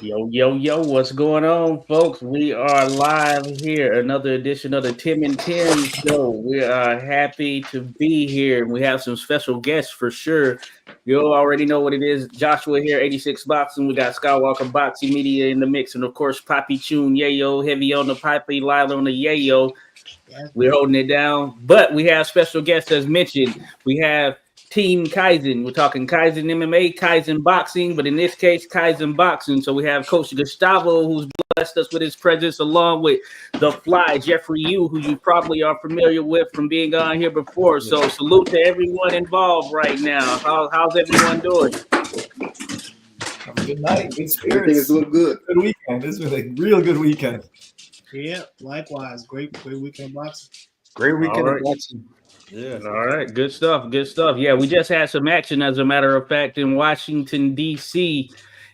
Yo, yo, yo, what's going on, folks? We are live here, another edition of the Tim and Tim show. We are happy to be here. We have some special guests for sure. You already know what it is. Joshua here, 86 Boxing. We got Skywalker Boxing Media in the mix. And of course, Poppy Tune, Yayo, heavy on the Poppy, live on the Yayo. We're holding it down. But we have special guests as mentioned. We have Team Kaizen. We're talking Kaizen MMA, Kaizen Boxing, but in this case, Kaizen Boxing. So we have Coach Gustavo, who's blessed us with his presence, along with the Fly, Jeffrey Yu, who you probably are familiar with from being on here before. So salute to everyone involved right now. How's everyone doing? Good night. Good spirits. Everything is doing good. Good weekend. This was a real good weekend. Yeah, likewise. Great weekend boxing. Great weekend All of right. boxing. Yeah. All right. Good stuff. Good stuff. Yeah, we just had some action, as a matter of fact, in Washington, D.C.,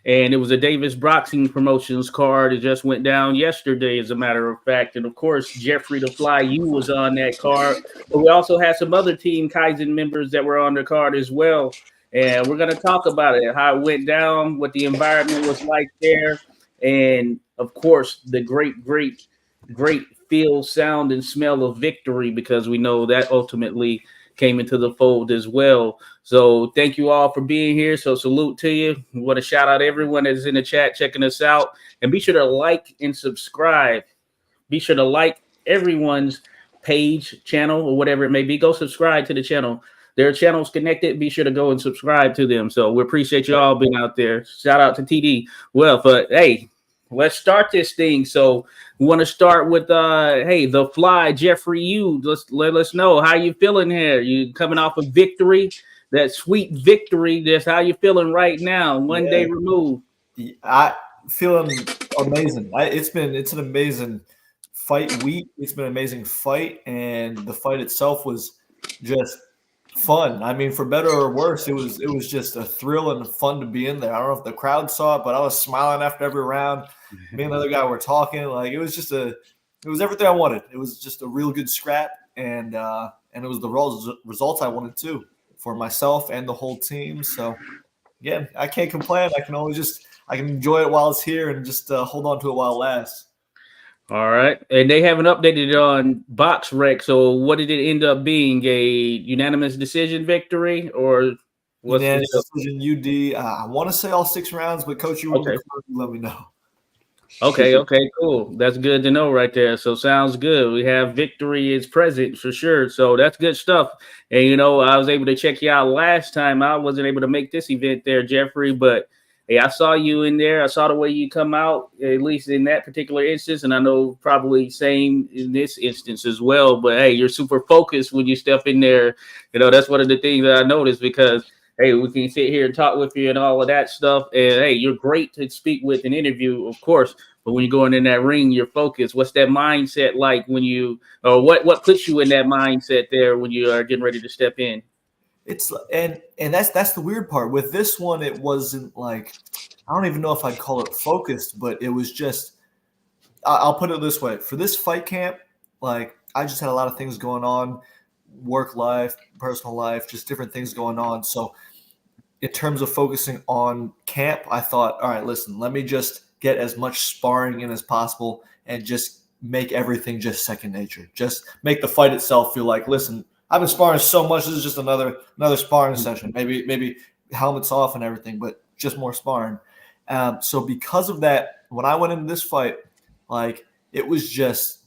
and it was a Davis Boxing Promotions card. It just went down yesterday, as a matter of fact. And, of course, Jeffrey the Fly, you was on that card. But we also had some other Team Kaizen members that were on the card as well. And we're going to talk about it, how it went down, what the environment was like there, and, of course, the great feel, sound, and smell of victory, because we know that ultimately came into the fold as well. So thank you all for being here. So salute to you. We want to shout out everyone that's in the chat checking us out. And be sure to like and subscribe. Be sure to like everyone's page, channel, or whatever it may be. Go subscribe to the channel. There are channels connected. Be sure to go and subscribe to them. So we appreciate you all being out there. Shout out to TD. Well, but hey, let's start this thing. So we want to start with the Fly, Jeffrey Yu. Let us know how you feeling here. You coming off a victory, that sweet victory. That's how you feeling right now. One day removed. I feeling amazing. It's an amazing fight week. It's been an amazing fight, and the fight itself was just fun. I mean, for better or worse, it was just a thrill and fun to be in there. I don't know if the crowd saw it, but I was smiling after every round. Me and the other guy were talking. Like, it was everything I wanted. It was just a real good scrap, and it was the results I wanted too, for myself and the whole team. So again, I can't complain. I can enjoy it while it's here and just hold on to it while it lasts. All right. And they haven't updated it on BoxRec. So what did it end up being? A unanimous decision victory, or what's unanimous decision UD? I want to say all 6 rounds, but Coach, you let me know. Okay, cool. That's good to know right there. So sounds good. We have victory is present for sure. So that's good stuff. And, I was able to check you out last time. I wasn't able to make this event there, Jeffrey, but hey, I saw you in there. I saw the way you come out, at least in that particular instance. And I know probably same in this instance as well. But, hey, you're super focused when you step in there. That's one of the things that I noticed, because, hey, we can sit here and talk with you and all of that stuff. And, hey, you're great to speak with and interview, of course. But when you're going in that ring, you're focused. What's that mindset like when what puts you in that mindset there when you are getting ready to step in? It's and that's the weird part with this one. It wasn't like, I don't even know if I'd call it focused, but it was just, I'll put it this way. For this fight camp, like, I just had a lot of things going on, work life, personal life, just different things going on. So in terms of focusing on camp, I thought, all right, listen, let me just get as much sparring in as possible and just make everything just second nature. Just make the fight itself feel like, listen, I've been sparring so much. This is just another sparring session. Maybe helmets off and everything, but just more sparring. So because of that, when I went into this fight, like, it was just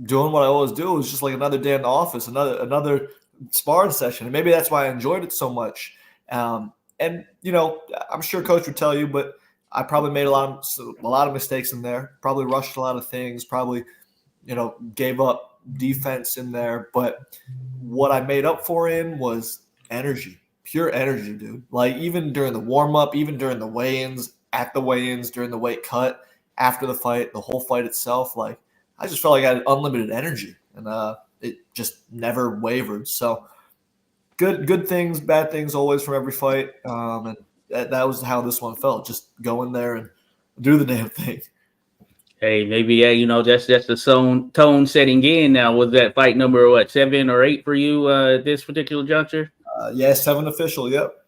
doing what I always do. It was just like another day in the office, another sparring session. And maybe that's why I enjoyed it so much. And I'm sure Coach would tell you, but I probably made a lot of mistakes in there. Probably rushed a lot of things. Probably, gave up defense in there. But what I made up for in was energy, pure energy, dude. Like, even during the warm up, even during the weigh-ins, at the weigh-ins, during the weight cut, after the fight, the whole fight itself, like, I just felt like I had unlimited energy, and it just never wavered. So good things, bad things always from every fight. And that was how this one felt. Just go in there and do the damn thing. Hey, maybe that's the tone setting in now. Was that fight number 7 or 8 for you at this particular juncture? 7 official. Yep.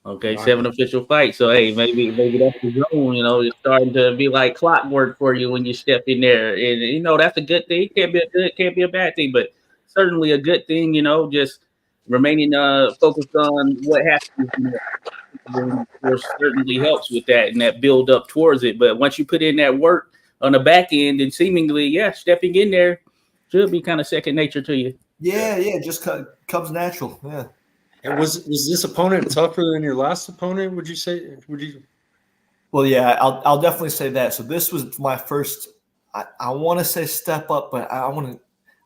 Okay, Right. 7 official fights. So hey, maybe that's the zone. You know, it's starting to be like clockwork for you when you step in there, and you know that's a good thing. Can't be a good, can't be a bad thing, but certainly a good thing. You know, just remaining focused on what happens. Then, of course, certainly helps with that and that build up towards it. But once you put in that work on the back end, and seemingly, yeah, stepping in there should be kind of second nature to you. Yeah, it just comes natural. Yeah. And was this opponent tougher than your last opponent? Would you say? Would you? Well, yeah, I'll definitely say that. So this was my first. I want to say step up, but I want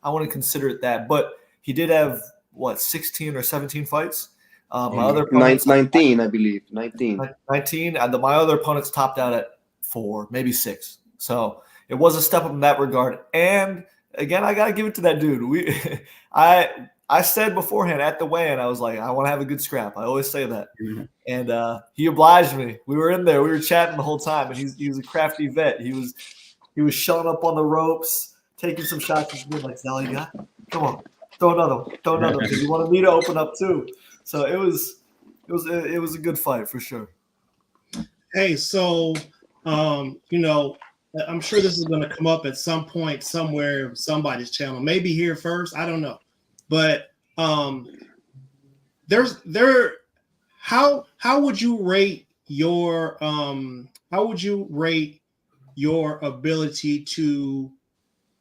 to consider it that. But he did have what 16 or 17 fights. My other opponents 19, I believe. 19. 19, and my other opponents topped out at 4, maybe 6. So it was a step up in that regard. And again, I gotta give it to that dude. I said beforehand at the weigh-in, I was like, I want to have a good scrap. I always say that. Mhm. And he obliged me. We were in there, we were chatting the whole time, and he was a crafty vet. He was showing up on the ropes, taking some shots, and being like, "Is that all you got? Come on, throw another one." Because he wanted me to open up too. So it was a good fight for sure. Hey, so you know, I'm sure this is going to come up at some point somewhere, somebody's channel. Maybe here first, I don't know. But how would you rate your ability to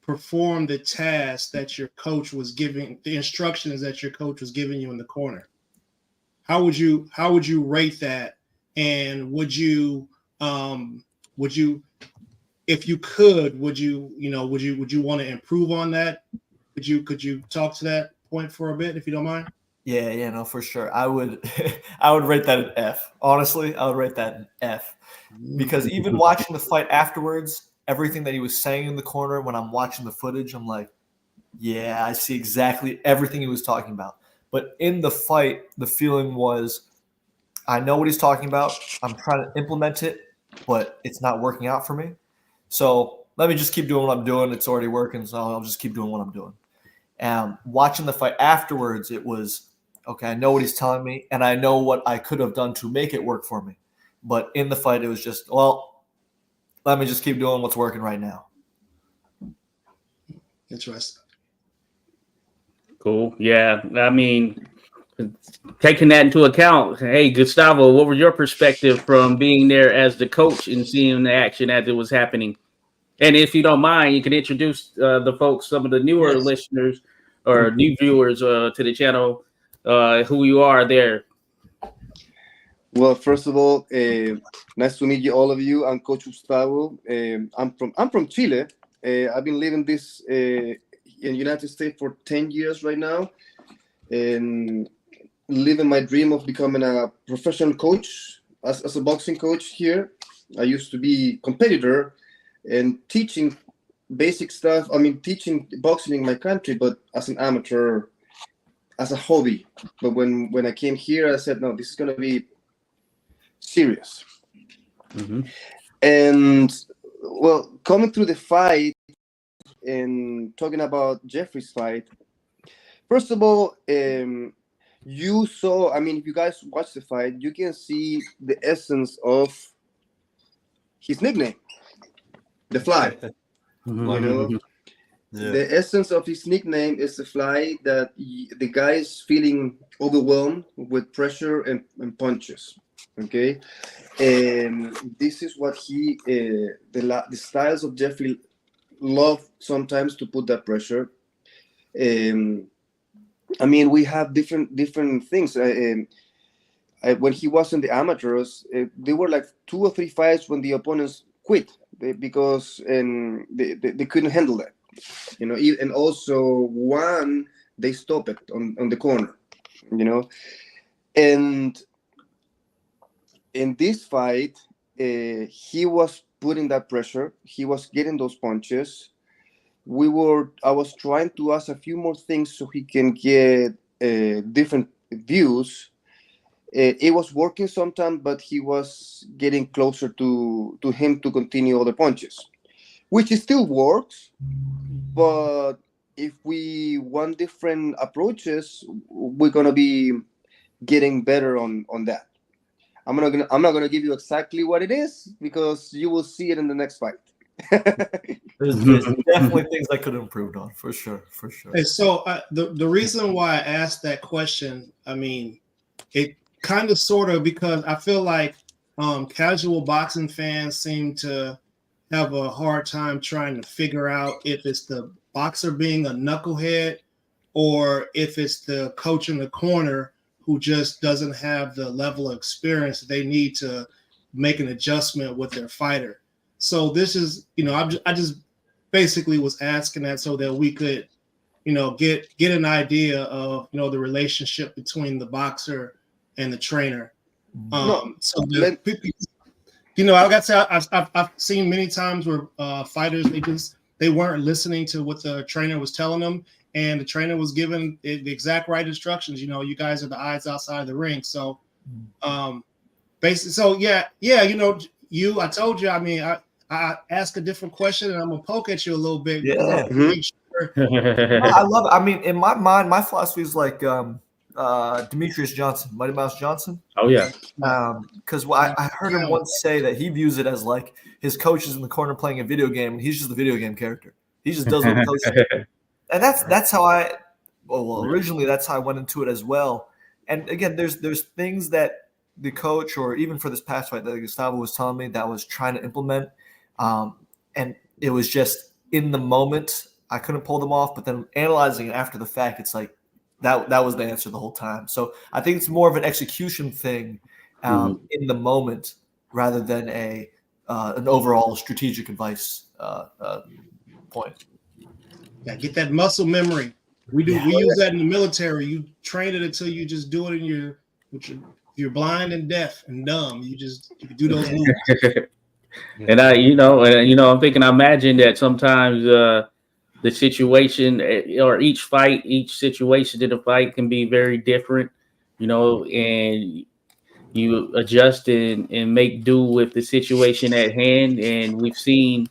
perform the task that your coach was giving, the instructions that your coach was giving you in the corner? How would you rate that? And would you if you could, would you want to improve on that? Could you talk to that point for a bit if you don't mind? Yeah, no, for sure. I would I would rate that an F. Honestly, I would rate that an F. Because even watching the fight afterwards, everything that he was saying in the corner, when I'm watching the footage, I'm like, yeah, I see exactly everything he was talking about. But in the fight, the feeling was, I know what he's talking about. I'm trying to implement it, but it's not working out for me. So let me just keep doing what I'm doing. It's already working, so I'll just keep doing what I'm doing. Watching the fight afterwards, it was, okay, I know what he's telling me, and I know what I could have done to make it work for me. But in the fight, it was just, well, let me just keep doing what's working right now. Interesting. Cool. Yeah. I mean, taking that into account, hey, Gustavo, what was your perspective from being there as the coach and seeing the action as it was happening? And if you don't mind, you can introduce the folks, some of the newer Yes. listeners or new viewers to the channel, who you are there. Well, first of all, nice to meet you, all of you. I'm Coach Gustavo. I'm from Chile. I've been living this in the United States for 10 years right now, and living my dream of becoming a professional coach as a boxing coach here. I used to be competitor and teaching basic stuff. I mean, teaching boxing in my country, but as an amateur, as a hobby. But when I came here, I said, no, this is going to be serious. Mm-hmm. And well, coming through the fight and talking about Jeffrey's fight, first of all, you saw, I mean, if you guys watch the fight, you can see the essence of his nickname, the Fly. Mm-hmm. You know, the essence of his nickname is the Fly, that the guy is feeling overwhelmed with pressure and punches. Okay, and this is what he the styles of Jeffrey love sometimes to put that pressure. I mean, we have different things. When he was in the amateurs, there were like 2 or 3 fights when the opponents quit because they couldn't handle that. You know, and also one, they stopped it on the corner. You know, and in this fight, he was putting that pressure. He was getting those punches. I was trying to ask a few more things so he can get different views. It was working sometimes, but he was getting closer to him to continue other punches, which still works. But if we want different approaches, we're gonna be getting better on that. I'm not gonna give you exactly what it is because you will see it in the next fight. There's definitely things I could have improved on, for sure, for sure. And so the reason why I asked that question, I mean, it kind of sort of because I feel like casual boxing fans seem to have a hard time trying to figure out if it's the boxer being a knucklehead or if it's the coach in the corner who just doesn't have the level of experience that they need to make an adjustment with their fighter. So this is, I just basically was asking that so that we could, get an idea of, the relationship between the boxer and the trainer. So I got to say, I've seen many times where fighters they weren't listening to what the trainer was telling them, and the trainer was given the exact right instructions. You guys are the eyes outside the ring. So, basically, so yeah, I told you. I mean, I ask a different question, and I'm gonna poke at you a little bit. Yeah. Make sure. I love it. I mean, in my mind, my philosophy is like Demetrius Johnson, Mighty Mouse Johnson. Oh yeah, because I heard him once say that he views it as like his coach is in the corner playing a video game, and he's just the video game character. He just does what the coach does. And that's how originally that's how I went into it as well. And again, there's things that the coach, or even for this past fight that Gustavo was telling me, that was trying to implement, and it was just in the moment I couldn't pull them off. But then analyzing it after the fact, it's like that was the answer the whole time. So I think it's more of an execution thing in the moment rather than an overall strategic advice point. Yeah, get that muscle memory. We use that in the military. You train it until you just do it you're blind and deaf and dumb. You can do those moves. And I'm thinking, I imagine that sometimes the situation or each situation in a fight can be very different, and you adjust and make do with the situation at hand. And we've seen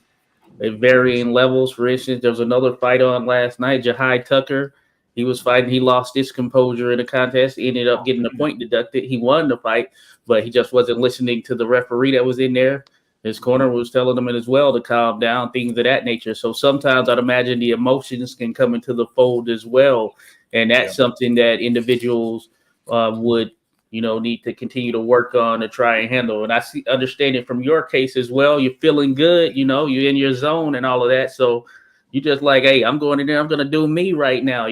at varying levels. For instance, there was another fight on last night, Jahai Tucker. He was fighting. He lost his composure in the contest. He ended up getting a point deducted. He won the fight, but he just wasn't listening to the referee that was in there. His corner was telling him as well to calm down, things of that nature. So sometimes I'd imagine the emotions can come into the fold as well. And that's something that individuals would, need to continue to work on to try and handle. And I understand it from your case as well. You're feeling good, you're in your zone and all of that. So you just like, hey, I'm going in there. I'm going to do me right now,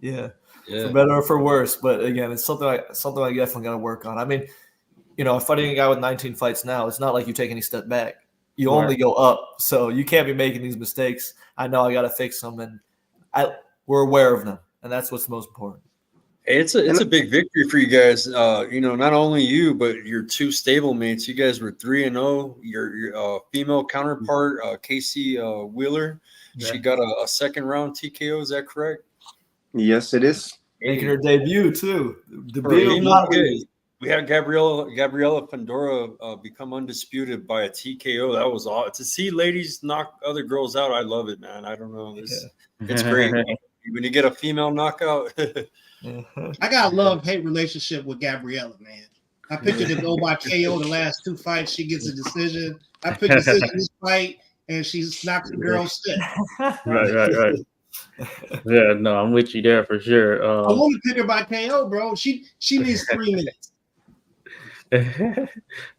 Yeah. For better or for worse. But again, it's something I definitely got to work on. I mean, fighting a guy with 19 fights now, it's not like you take any step back. You only go up. So you can't be making these mistakes. I know I got to fix them, and we're aware of them. And that's what's most important. Hey, it's a big victory for you guys. Not only you, but your two stablemates. You guys were 3-0. Your female counterpart, Casey Wheeler, she got a second round TKO. Is that correct? Yes, it is. Making her debut too. We had Gabriela Pandora become undisputed by a TKO. That was awesome. To see ladies knock other girls out, I love it, man. I don't know. It's great. When you get a female knockout. I got a love-hate relationship with Gabriella, man. I picked her to go by KO the last two fights. She gets a decision. I picked a decision this fight, and she knocks the girl stiff. Right. Yeah, no, I'm with you there for sure. I want to pick her by KO, bro. She needs 3 minutes.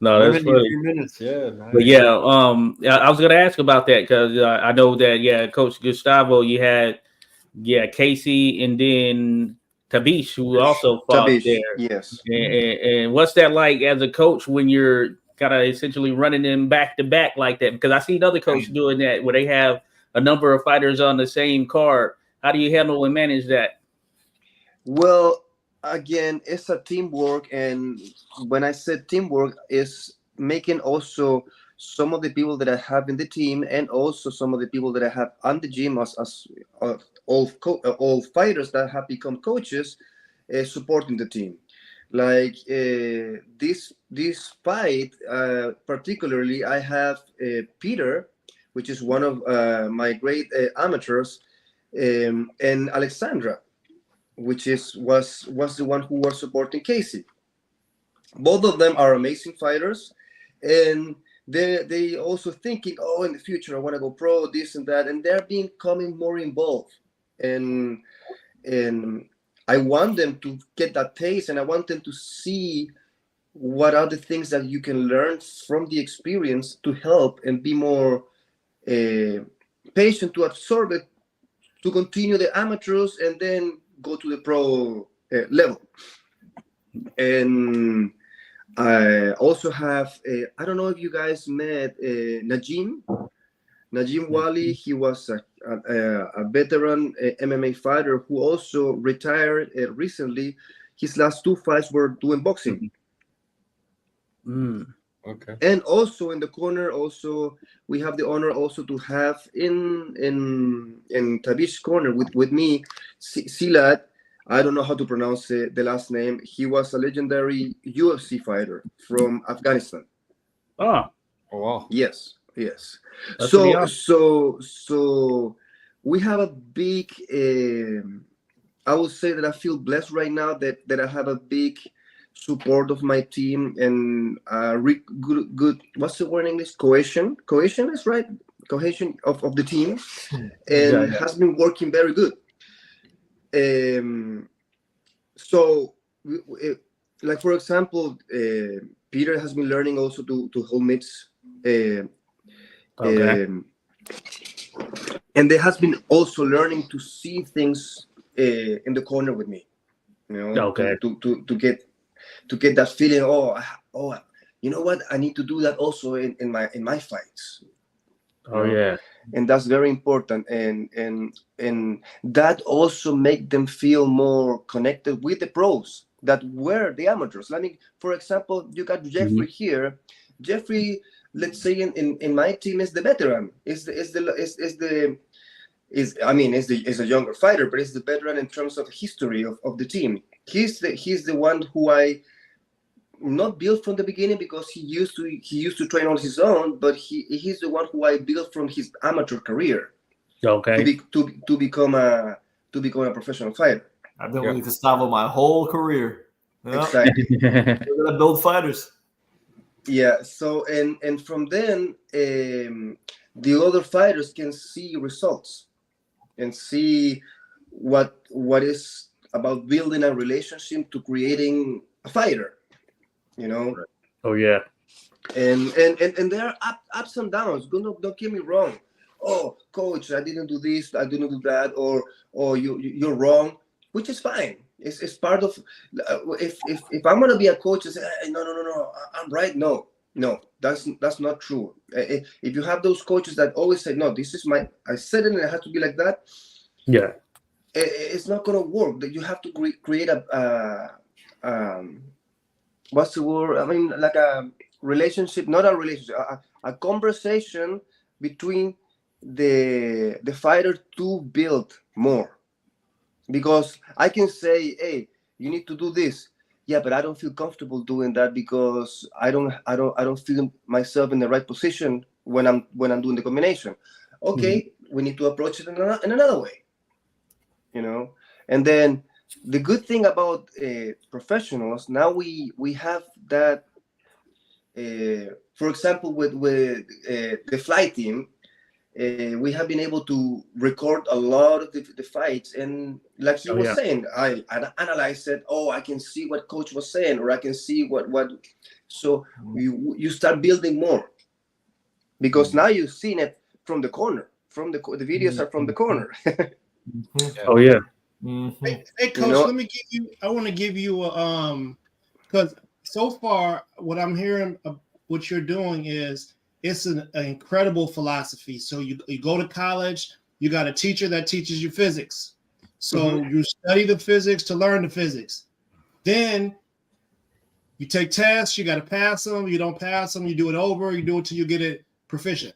No, that's funny. 3 minutes, yeah. Nice. But yeah, I was gonna ask about that because I know that Coach Gustavo, you had Casey and then Tabish, who also fought there. Yes. And what's that like as a coach when you're kind of essentially running them back to back like that? Because I seen other coaches doing that where they have a number of fighters on the same card. How do you handle and manage that? Well, again, it's a teamwork, and when I said teamwork, is making also some of the people that I have in the team, and also some of the people that I have on the gym as all fighters that have become coaches, supporting the team. Like this fight, particularly, I have Peter, which is one of my great amateurs, and Alexandra, which was the one who was supporting Casey. Both of them are amazing fighters, and they also thinking, oh, in the future I want to go pro, this and that, and they're becoming more involved, and I want them to get that taste, and I want them to see what are the things that you can learn from the experience to help and be more patient to absorb it, to continue the amateurs and then go to the pro level. And I also have, I don't know if you guys met Najim Wali. He was a veteran MMA fighter who also retired recently. His last 2 fights were doing boxing. Okay. And also in the corner, also we have the honor also to have in Tabish's corner with me, Silat. I don't know how to pronounce the last name. He was a legendary UFC fighter from Afghanistan. Oh, wow. Yes. That's pretty awesome. So we have a big. I would say that I feel blessed right now that I have a big support of my team and good. What's the word in English? Cohesion is right. Cohesion of the team, and has been working very good. So, like for example, Peter has been learning also to hold mitts. And they has been also learning to see things in the corner with me. You know, to get that feeling. Oh, you know what? I need to do that also in my fights. Oh yeah. And that's very important, and that also make them feel more connected with the pros that were the amateurs. I mean, for example, you got Jeffrey here. Jeffrey, let's say in my team, is the veteran. Is a younger fighter, but is the veteran in terms of history of the team. He's the one who I not built from the beginning because he used to train on his own, but he's the one who I built from his amateur career. Okay. To become a professional fighter. I've been with Gustavo my whole career. Yep. Exactly. We're gonna build fighters. Yeah. So and from then the other fighters can see results and see what is about building a relationship to creating a fighter. You know. Oh yeah. And there are ups and downs. Don't get me wrong. Oh, coach, I didn't do this, I didn't do that, or you're wrong, which is fine. It's part of. If I'm gonna be a coach and say, hey, no, I'm right. No, that's not true. If you have those coaches that always say, no, this is I said it and it has to be like that. Yeah. It's not gonna work. That you have to create what's the word? I mean, like a relationship, not a relationship, a conversation between the fighter to build more. Because I can say, hey, you need to do this. Yeah, but I don't feel comfortable doing that because I don't feel myself in the right position when I'm doing the combination. Okay, we need to approach it in another way. You know, and then the good thing about professionals now we have that. For example, with the flight team, we have been able to record a lot of the fights, and like he was saying, I analyze it. Oh, I can see what coach was saying, or I can see what. So you start building more because now you've seen it from the corner. From the videos are from the corner. Oh yeah. Hey coach, let me give you. I want to give you because so far what I'm hearing, what you're doing is it's an incredible philosophy. So you go to college, you got a teacher that teaches you physics. So you study the physics to learn the physics. Then you take tests, you got to pass them. You don't pass them, you do it over. You do it till you get it proficient.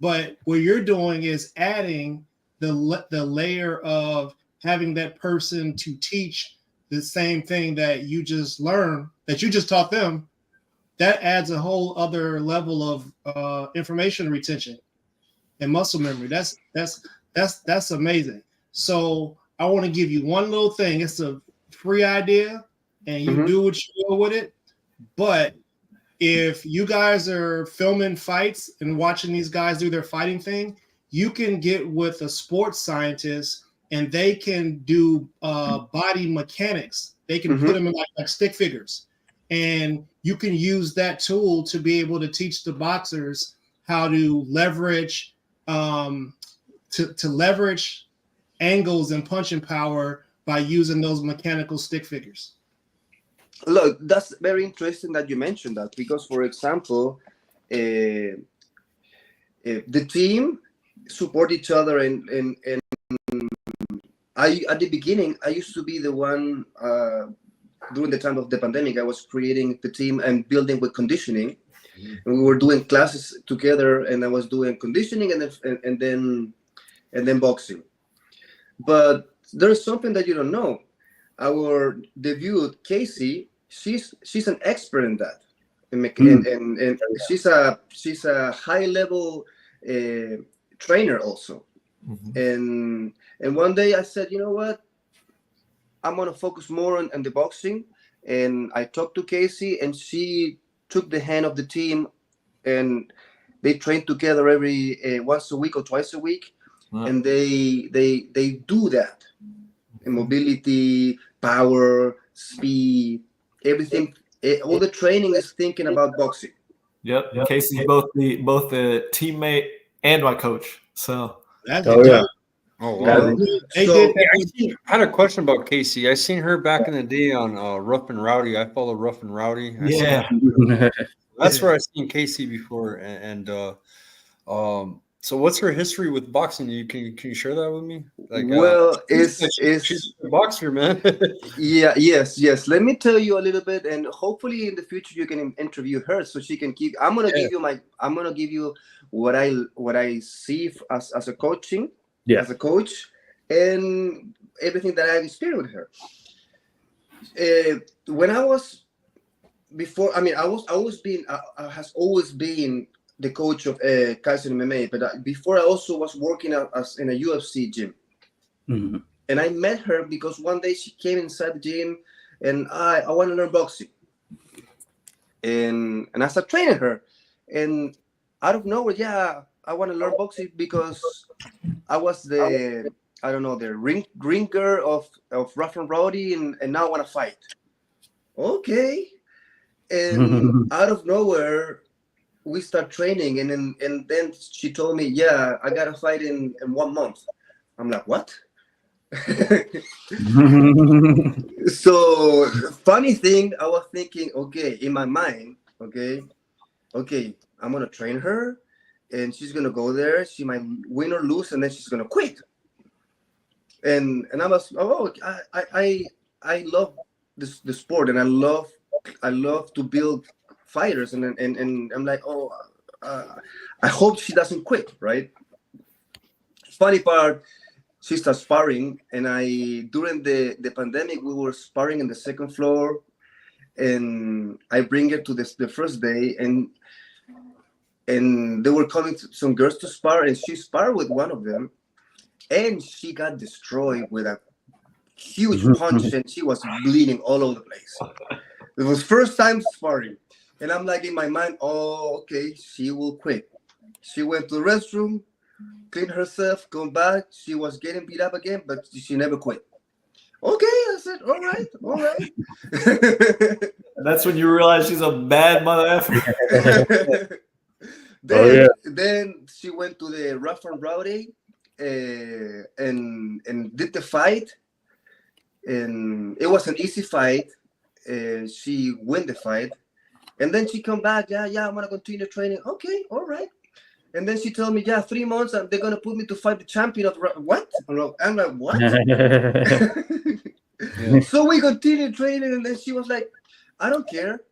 But what you're doing is adding the layer of having that person to teach the same thing that you just learned, that you just taught them. That adds a whole other level of information retention and muscle memory. That's amazing. So I want to give you one little thing. It's a free idea, and you do what you will with it. But if you guys are filming fights and watching these guys do their fighting thing, you can get with a sports scientist and they can do body mechanics. They can put them in like stick figures. And you can use that tool to be able to teach the boxers how to leverage to leverage angles and punching power by using those mechanical stick figures. Look, that's very interesting that you mentioned that, because, for example, the team support each other, and I, at the beginning, I used to be the one during the time of the pandemic. I was creating the team and building with conditioning, and we were doing classes together, and I was doing conditioning and then boxing. But there's something that you don't know. Our debut, Casey, she's an expert in that, and she's a high level trainer also. And one day I said, you know what, I'm gonna focus more on the boxing. And I talked to Casey, and she took the hand of the team, and they train together every once a week or twice a week. And they do that. And mobility, power, speed, everything. All the training is thinking about boxing. Yep. Casey's both the teammate and my coach. So That's yeah. Oh, wow. They So, did I had a question about Casey. I seen her back in the day on Rough and Rowdy. I follow Rough and Rowdy. That's where I seen Casey before. And so what's her history with boxing? Can you share that with me? Like, well, she's a boxer, man. Yes. Let me tell you a little bit, and hopefully in the future you can interview her so she can keep. I'm gonna give you what I see as a coaching, as a coach, and everything that I've experienced with her. When I was before, I has always been the coach of Kaizen MMA, but before I also was working as in a UFC gym. And I met her because one day she came inside the gym, and I want to learn boxing. And I started training her, and out of nowhere, I want to learn boxing because I was the ringer of Rough and Rowdy, and now I want to fight. Okay. And out of nowhere, we start training, and then she told me, I gotta fight in 1 month. I'm like, what? So funny thing, I was thinking, okay, in my mind, okay, I'm gonna train her, and she's gonna go there. She might win or lose, and then she's gonna quit. And I was, I love the sport, and I love to build fighters, and I'm like, I hope she doesn't quit, right? Funny part, she starts sparring, and during the pandemic, we were sparring in the second floor, and I bring her to the first day, and they were calling some girls to spar, and she sparred with one of them, and she got destroyed with a huge punch, and she was bleeding all over the place. It was first time sparring. And I'm like, in my mind, okay, she will quit. She went to the restroom, cleaned herself, come back. She was getting beat up again, but she never quit. Okay, I said, all right. And that's when you realize she's a bad mother effer. Then she went to the Rough and Rowdy and did the fight. And it was an easy fight. She won the fight. And then she come back, I'm gonna continue training. Okay, all right. And then she told me, 3 months, they're gonna put me to fight the champion of what? I'm like, what? So we continued training, and then she was like, I don't care.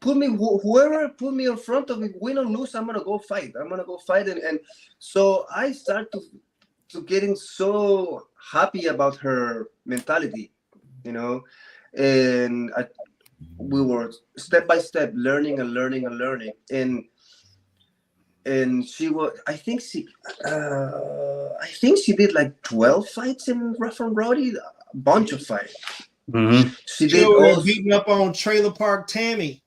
Whoever put me in front of me, win or lose, I'm gonna go fight. And so I started to getting so happy about her mentality, and we were step by step learning, and she was, I think she did like 12 fights in Rough and Rowdy, a bunch of fights. Mm-hmm. She She did over there also. beating up on Trailer Park Tammy.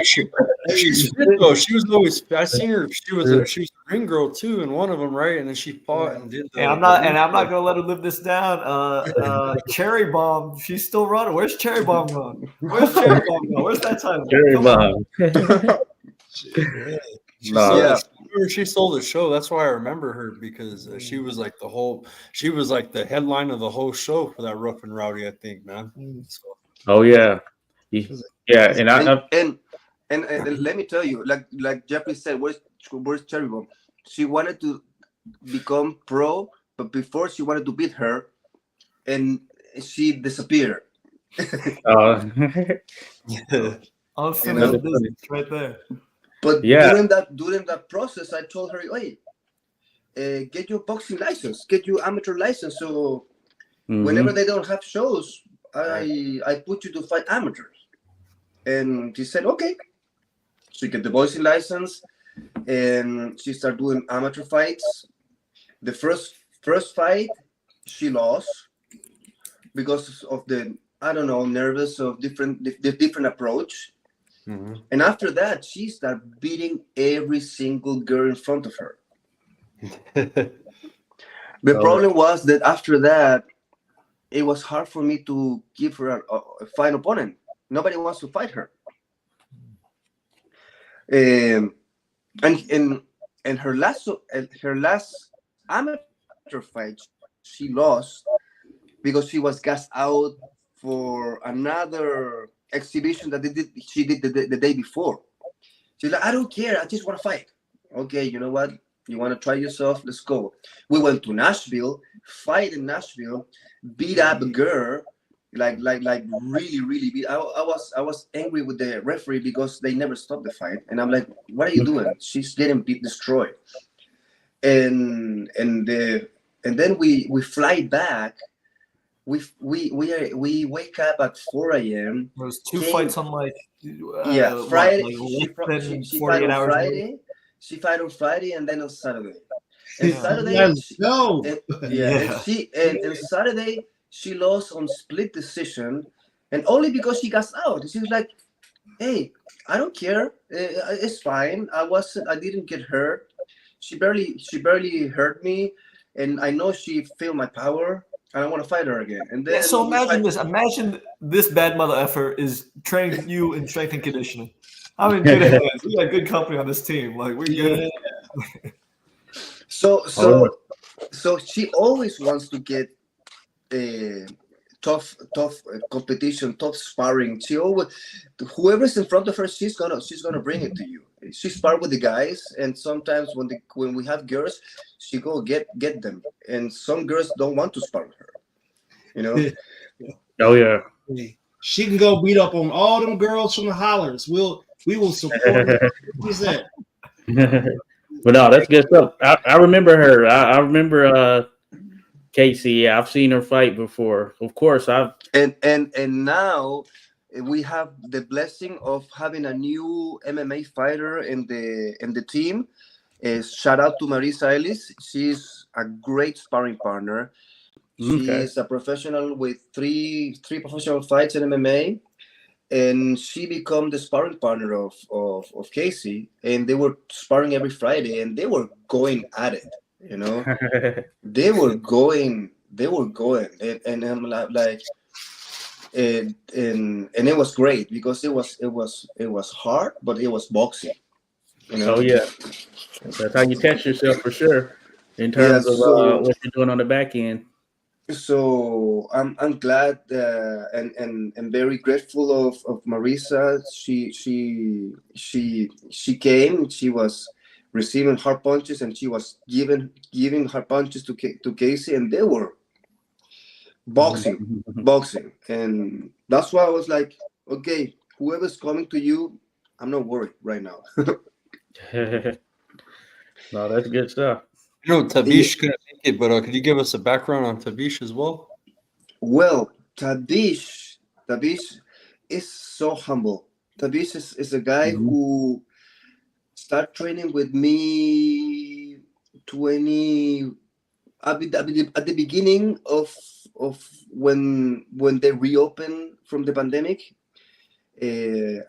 She's fit though. She was always. I seen her. She was a ring girl too in one of them, right? And then she fought and did. And I'm not gonna let her live this down. Cherry Bomb, she's still running. Where's Cherry Bomb going? Where's Cherry Bomb going? Where's that title? Cherry Come on. Bomb. She sold the show. That's why I remember her, because she was like she was like the headline of the whole show for that Rough and Rowdy, I think, man. So. Oh yeah, yeah, And let me tell you, like Jeffrey said, where's Cherry Bomb? She wanted to become pro, but before she wanted to beat her, and she disappeared. Unfinished business right there. But during that process, I told her, "Hey, get your boxing license, get your amateur license. So whenever they don't have shows, I put you to fight amateurs." And she said, "Okay." She get the boxing license, and she started doing amateur fights. The first fight, she lost because of the nervous of the different approach. Mm-hmm. And after that, she started beating every single girl in front of her. The problem was that after that, it was hard for me to give her a fight opponent. Nobody wants to fight her. And her last amateur fight, she lost because she was gassed out for another exhibition that she did the day before. She's like, "I don't care, I just want to fight." Okay, you know what? You want to try yourself? Let's go. We went to Nashville, fight in Nashville, beat up a girl, like really, really beat. I was angry with the referee because they never stopped the fight, and I'm like, "What are you doing?" She's getting destroyed, and then we fly back. We wake up at 4 a.m. There was two fights on Friday. She fight on Friday. She fight on Friday and then on Saturday. And Saturday, and Saturday she lost on split decision, and only because she got out. She was like, "Hey, I don't care. It's fine. I didn't get hurt. She barely hurt me, and I know she feel my power. I don't want to fight her again." And then so imagine this. Imagine this bad mother effer is training you in strength and conditioning. I mean, good hands. We got good company on this team. Like, we're good. So she always wants to get tough competition, tough sparring. She always, whoever's in front of her, she's gonna bring it to you. She spar with the guys, and sometimes when we have girls, she go get them, and some girls don't want to spar with her. You know. Oh yeah. She can go beat up on all them girls from the hollers. We will support her. Who's that? But no, that's good stuff. I remember her. I remember Casey. I've seen her fight before. Of course, and now we have the blessing of having a new MMA fighter in the team. Shout out to Marisa Ellis. She's a great sparring partner. She's a professional with three professional fights in MMA, and she became the sparring partner of Casey. And they were sparring every Friday, and they were going at it. You know, they were going, and I'm like, and it was great because it was hard, but it was boxing. You know? Oh yeah, that's how you test yourself for sure in terms of what you're doing on the back end. So I'm glad and very grateful of Marisa. She came. She was receiving hard punches, and she was giving hard punches to Casey, and they were boxing, and that's why I was like, okay, whoever's coming to you, I'm not worried right now. No, that's good stuff. Tabish couldn't make it, but could you give us a background on Tabish as well? Well, Tabish is so humble. Tabish is a guy who started training with me at the beginning of when they reopened from the pandemic,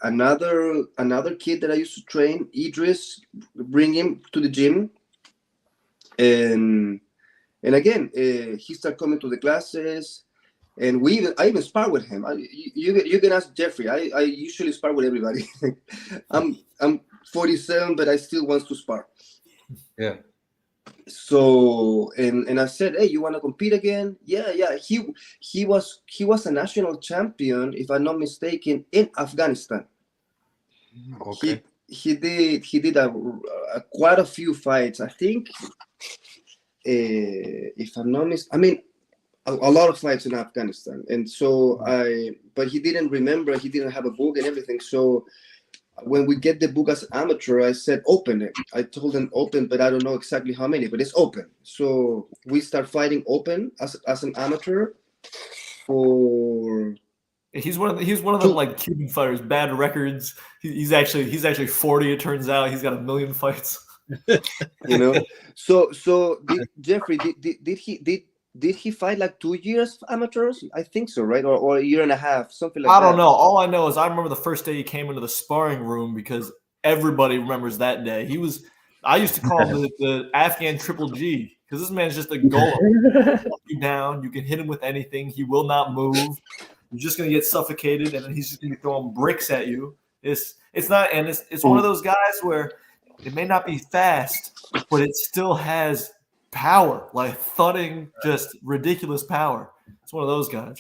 another kid that I used to train, Idris, bring him to the gym, and again he started coming to the classes, and I even spar with him. You can ask Jeffrey. I usually spar with everybody. I'm 47, but I still want to spar. Yeah. So and I said, hey, you want to compete again? Yeah. He was a national champion, if I'm not mistaken, in Afghanistan. Okay. He did quite a few fights. I think, if I'm not mistaken, I mean, a lot of fights in Afghanistan. And so but he didn't remember. He didn't have a book and everything. So when we get the book as amateur, I said, open it. I told him open, but I don't know exactly how many, but it's open. So we start fighting open as an amateur for. He's one of them like Cuban fighters, bad records. He's actually 40. It turns out he's got a million fights. So Jeffrey, did he fight like 2 years amateurs? I think so, right? Or a year and a half, something like that. I don't know. All I know is I remember the first day he came into the sparring room because everybody remembers that day. I used to call him the Afghan Triple G because this man's just a golem. You down, you can hit him with anything. He will not move. You're just gonna get suffocated, and then he's just gonna be throwing bricks at you. It's one of those guys where it may not be fast, but it still has power, like thudding, just ridiculous power. It's one of those guys.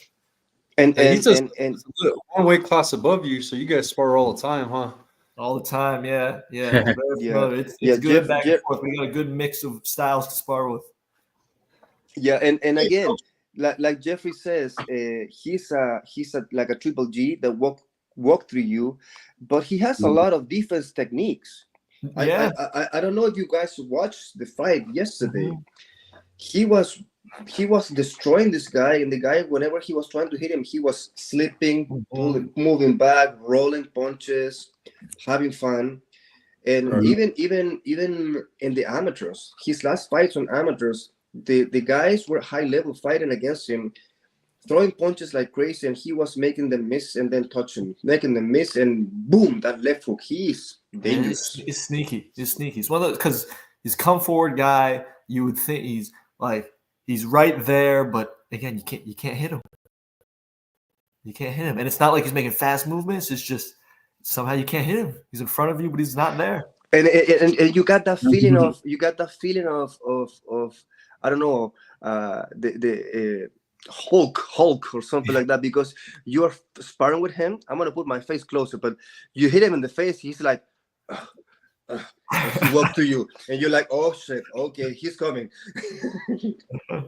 And he's just one weight class above you, so you guys spar all the time, huh? All the time, yeah. It's good back and forth. We got a good mix of styles to spar with. Yeah, and again, like Jeffrey says, he's like a Triple G that walk through you, but he has a lot of defense techniques. Yeah. I don't know if you guys watched the fight yesterday. He was destroying this guy, and the guy, whenever he was trying to hit him, he was slipping, moving back, rolling punches, having fun. And even in the amateurs, his last fights on amateurs, the guys were high level fighting against him, throwing punches like crazy, and he was making them miss and then touching, making them miss, and boom, that left hook. He's dangerous. It's sneaky. He's one of those, because he's come forward guy. You would think he's right there, but again, you can't hit him. You can't hit him, and it's not like he's making fast movements. It's just somehow you can't hit him. He's in front of you, but he's not there. And you got that feeling of I don't know, the Hulk or something like that, because you're sparring with him. I'm gonna put my face closer, but you hit him in the face, he's like he walks to you, and you're like, oh shit, okay, he's coming. I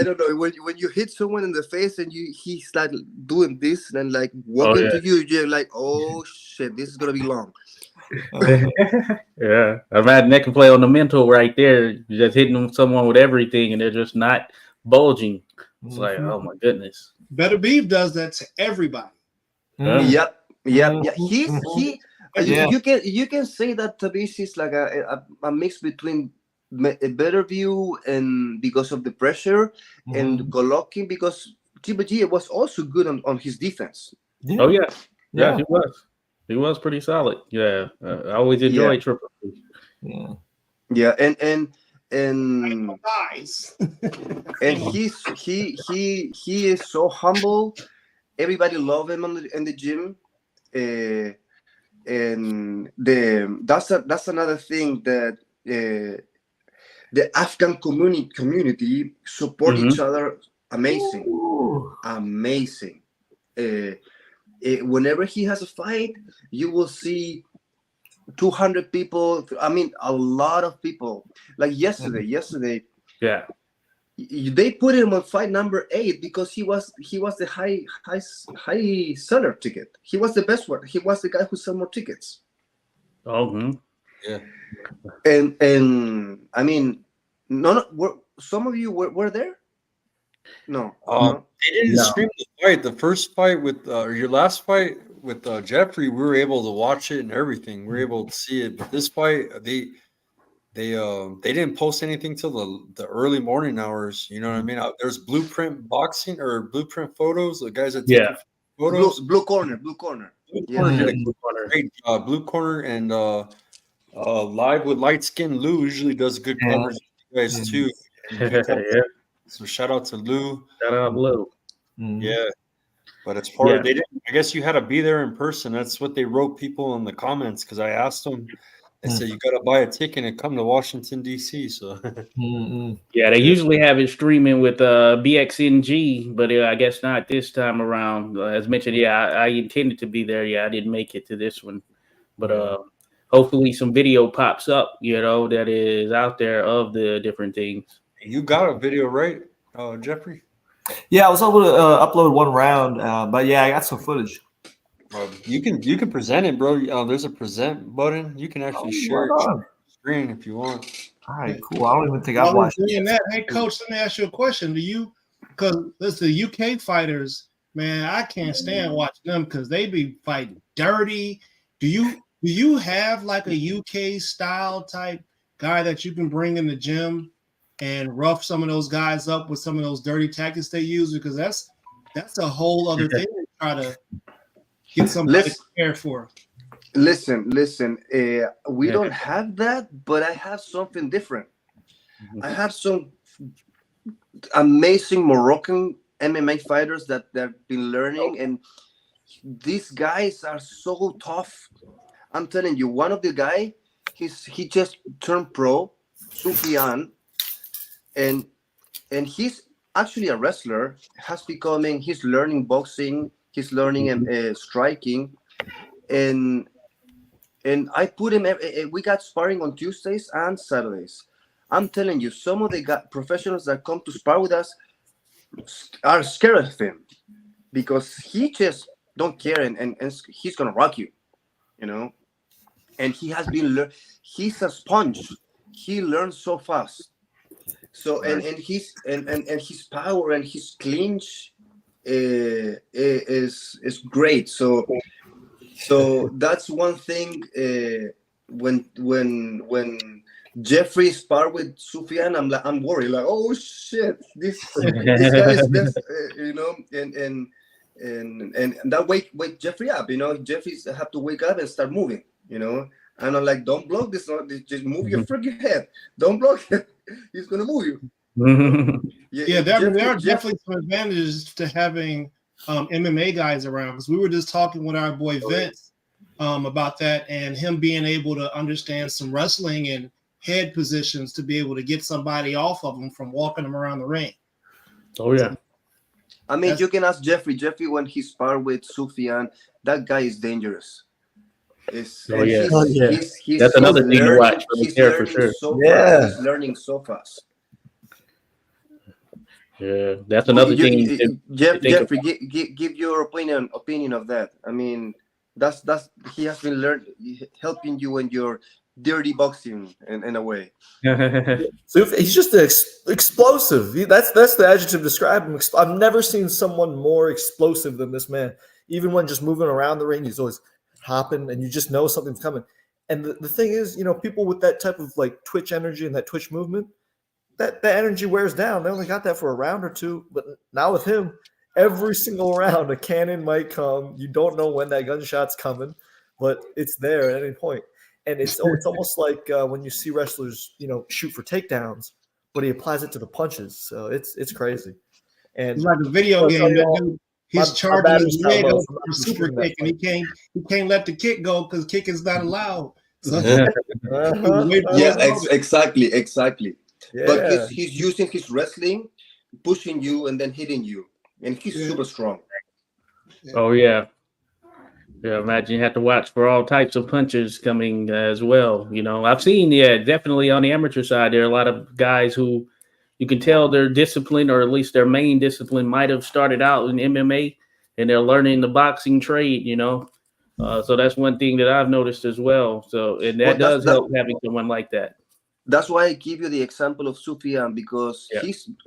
don't know, when you hit someone in the face and he started doing this and then like walking to you, you're like, oh shit, this is gonna be long. Yeah, I imagine that can play on the mental right there. You're just hitting someone with everything, and they're just not bulging. It's like, oh my goodness. Better Beef does that to everybody. Yep. You can say that Tabish is like a mix between Better View and because of the pressure, and Golovkin because Triple G was also good on his defense. Yeah. Oh yeah, he was. He was pretty solid. Yeah, I always enjoyed Triple G. Yeah, and Eyes. and he is so humble. Everybody love him in the gym, and that's another thing that the Afghan community support each other. Amazing. Whenever he has a fight, you will see 200 people. I mean, a lot of people. Like yesterday. Yeah. They put him on fight number 8 because he was the high seller ticket. He was the best one. He was the guy who sold more tickets. Yeah. And I mean, some of you were there. No. They didn't stream the fight. The first fight with your last fight with Jeffrey, we were able to watch it and everything. We were able to see it. But this fight, they didn't post anything till the early morning hours. You know what I mean? There's Blueprint Boxing or Blueprint Photos. The guys that take photos. Blue corner. Blue Yeah. Corner did a great job. Blue Corner and Live with Light Skin Lou usually does good coverage. You guys too. So shout out to Lou. Shout out Lou. Yeah. But as far as they didn't, I guess you had to be there in person. That's what they wrote people in the comments because I asked them. I said you got to buy a ticket and come to Washington D.C. So yeah, they usually have it streaming with BXNG, but I guess not this time around. As mentioned, I intended to be there. Yeah, I didn't make it to this one, but hopefully some video pops up. That is out there of the different things. You got a video, right, Jeffrey? Yeah, I was able to upload one round, but yeah, I got some footage. You can present it, bro. There's a present button. You can actually share the screen if you want. All right, cool. I don't even think I've watched that. Hey, Coach, let me ask you a question. Because the UK fighters, man, I can't stand watching them because they be fighting dirty. Do you have like a UK style type guy that you can bring in the gym and rough some of those guys up with some of those dirty tactics they use? Because that's a whole other thing to try to get somebody prepared for. Listen. We don't have that, but I have something different. I have some amazing Moroccan MMA fighters that they've been learning, and these guys are so tough. I'm telling you, one of the guy, he just turned pro, Sufyan, and he's actually a wrestler. He's learning boxing. He's learning striking, and I put him. We got sparring on Tuesdays and Saturdays. I'm telling you, some of the professionals that come to spar with us are scared of him because he just don't care, and he's gonna rock you, And he has been. He's a sponge. He learns so fast. So and his power and his clinch is great. So that's one thing. When Jeffrey sparred with Sufyan, I'm worried. Like, oh shit, this guy is best, and that wake Jeffrey up. Jeffrey's have to wake up and start moving. And I'm like, don't block this. Just move your freaking head. Don't block it. He's gonna move you. There are definitely some advantages to having MMA guys around, because we were just talking with our boy Vince about that, and him being able to understand some wrestling and head positions to be able to get somebody off of them from walking them around the ring. Oh yeah. I mean, you can ask Jeffrey. Jeffrey, when he sparred with Sufyan, that guy is dangerous. That's another thing to watch. He's learning for sure. He's learning so fast. Yeah, that's another thing. Jeffrey, give your opinion of that. I mean, that's he has been helping you in your dirty boxing in a way. So he's just explosive. That's the adjective to describe him. I've never seen someone more explosive than this man. Even when just moving around the ring, he's always hopping, and you just know something's coming. And the thing is, people with that type of like twitch energy and that twitch movement, that energy wears down. They only got that for a round or two, but now with him, every single round a cannon might come. You don't know when that gunshot's coming, but it's there at any point. And it's almost like when you see wrestlers, shoot for takedowns, but he applies it to the punches. So it's crazy. And it's like a video game. He's charging his leg up for a super kick, and he can't let the kick go because kick is not allowed. So, exactly. Yeah. But he's using his wrestling, pushing you and then hitting you, and he's super strong. Oh yeah. Yeah, imagine you have to watch for all types of punches coming as well. I've seen, definitely on the amateur side, there are a lot of guys who you can tell their discipline, or at least their main discipline, might have started out in MMA, and they're learning the boxing trade, So that's one thing that I've noticed as well. So, and that does help having someone like that. That's why I give you the example of Sufyan, because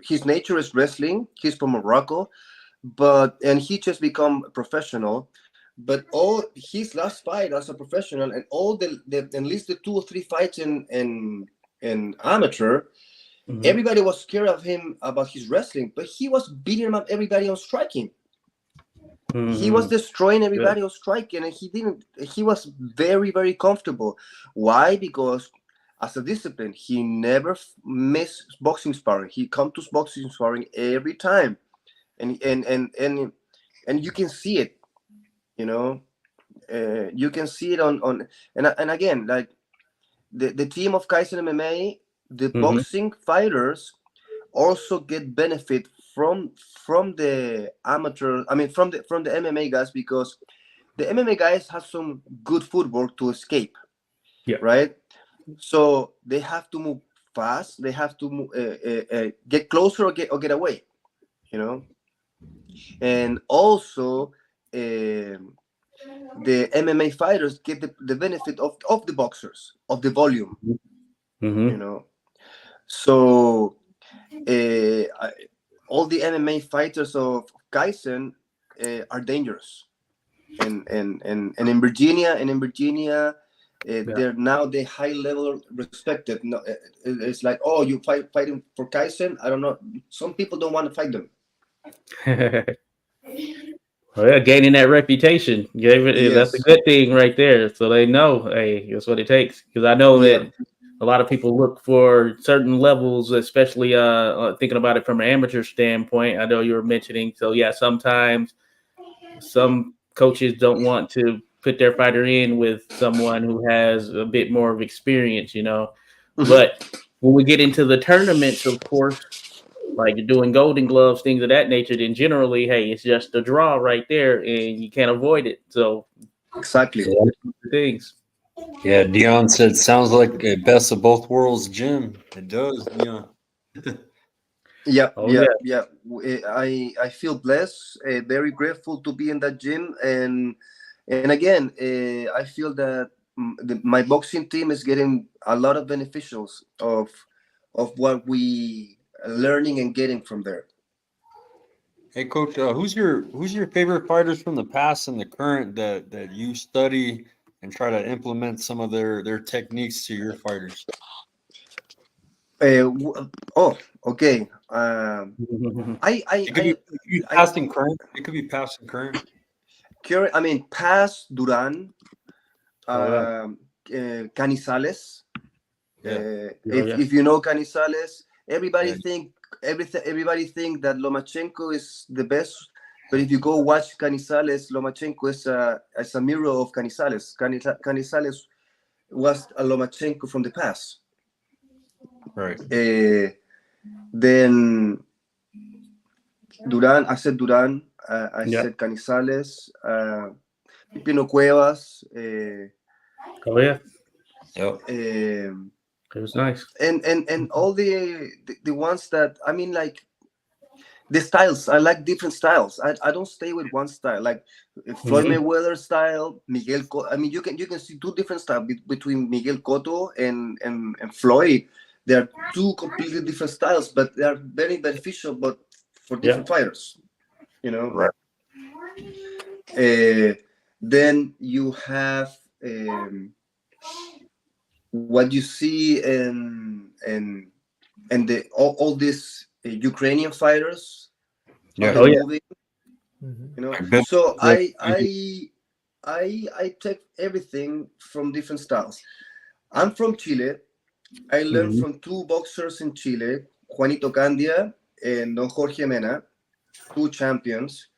his nature is wrestling. He's from Morocco, and he just become professional. But all his last fight as a professional, and all the at least the 2 or 3 fights in and amateur, everybody was scared of him about his wrestling, but he was beating up everybody on striking. He was destroying everybody on striking, and he was very, very comfortable. Why? Because as a discipline, he never missed boxing sparring. He come to boxing sparring every time, and you can see it, you know. You can see it on and again, like the team of Kaizen MMA, the boxing fighters also get benefit from the amateur. I mean, from the MMA guys, because the MMA guys have some good footwork to escape. Yeah. Right. So they have to move fast. They have to move, get closer or get away. You know, and also. The MMA fighters get the benefit of the boxers, of the volume, you know. So all the MMA fighters of Kaizen are dangerous, and in Virginia, they're now the high level respected. No, it's like, oh, you fighting for Kaizen? I don't know. Some people don't want to fight them. Well, gaining that reputation, that's a good thing right there. So they know, hey, that's what it takes. Because I know that a lot of people look for certain levels, especially thinking about it from an amateur standpoint. I know you were mentioning. So yeah, sometimes some coaches don't want to put their fighter in with someone who has a bit more of experience, you know. But when we get into the tournaments, of course, like you're doing Golden Gloves, things of that nature, then generally, hey, it's just a draw right there, and you can't avoid it. So, exactly, things. Yeah, Dion said, "Sounds like a best of both worlds gym." It does, Dion. Yeah, Oh, yeah. I feel blessed, very grateful to be in that gym, and again, I feel that my boxing team is getting a lot of beneficials of what we are learning and getting from there. Hey, Coach, who's your favorite fighters from the past and the current that you study and try to implement some of their techniques to your fighters? Okay. It could be past and current. It could be past and current. I mean, past Duran, Canizales. If you know Canizales, everybody think that Lomachenko is the best. But if you go watch Canizales, Lomachenko is a mirror of Canizales. Canizales was a Lomachenko from the past. Right. Then Duran, I said Duran. I said Canizales. Pino Cuevas. Oh yeah. Yep. It was nice. And all the ones that, I mean, like the styles, I like different styles. I don't stay with one style. Like Floyd Mayweather style, Miguel. I mean, you can see two different styles between Miguel Cotto and Floyd. They are two completely different styles, but they are very beneficial, but for different fighters. You know. Right. Then you have what you see in the all these Ukrainian fighters. Yeah. Moving, you know. So I take everything from different styles. I'm from Chile. I learned from two boxers in Chile, Juanito Candia and Don Jorge Mena, two champions,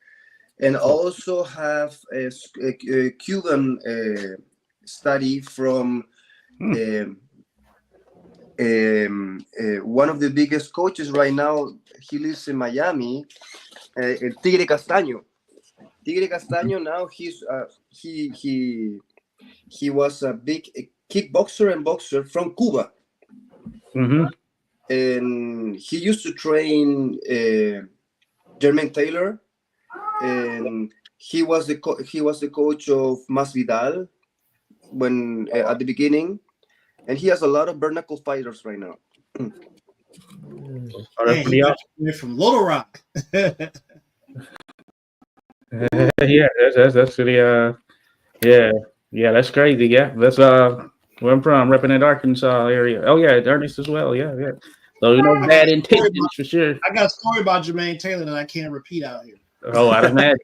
and also have a Cuban study from one of the biggest coaches right now. He lives in Miami, El Tigre Castaño. Tigre Castaño now he was a big kickboxer and boxer from Cuba. And he used to train Jermaine Taylor, and he was the coach of Masvidal when at the beginning, and he has a lot of bare knuckle fighters right now. Hey, he got from Little Rock. Yeah, that's really yeah, that's crazy. Yeah, that's Where I'm from, repping that Arkansas area. Oh yeah, Ernest as well. Yeah, yeah. So I bad got a story intentions for sure. I got a story about Jermaine Taylor that I can't repeat out here. Oh, I'd imagine.